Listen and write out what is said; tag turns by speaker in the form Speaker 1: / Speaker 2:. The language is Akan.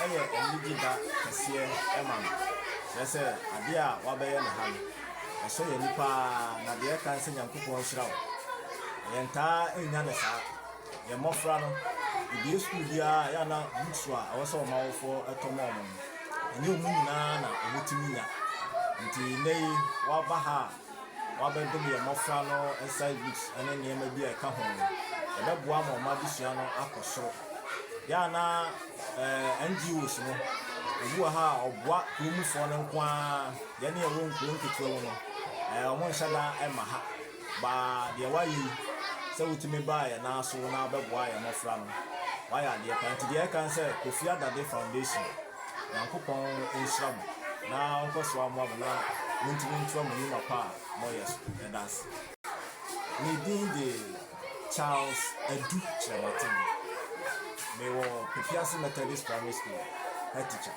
Speaker 1: ɛyɛ ɛnidi da kɛseɛ ɛma no sɛ adeɛ a wabɛyɛ ne ha no ɛso yɛ nipa na deɛ kan sɛ Nyankopɔn hyira wo yɛntaa ɛnya ne saa yɛ mmɔfra no ebi school biara yɛ na books a ɛwɔ sɛ ɔmawofoɔ ɛtɔm ɔmo no ɛnyɛ ɔmo nyinaa na ɔmo tumi nya nti nne yi waba ha wabɛdom yɛ mmɔfra no inside books ɛne nneɛma bi a ɛka ho no ɛbɛboa ma ɔmo adesua no akɔ soro yɛ na NGOs no obi wɔ ha a ɔboa kuromfoɔ no nko ara yɛne ɛwɔ nkuro nketewa mu no ɔmo nhyɛ da ɛma ha baa deɛ wayɛ yi sɛ wotumi baa yɛ naa so na bɛboa yɛ mmɔfra no wayɛ adeɛ pa nti deɛ ɛka sɛ Kofi Adade Foundation Nyankopɔn nhyira mo na ɔnkɔ so amoa mo na wontumi ntoa mo nnwuma pa a moyɛ so ɛdanse ne din de Charles Adu Kyerematen mewɔ Pepiase Methodist Primary School head teacher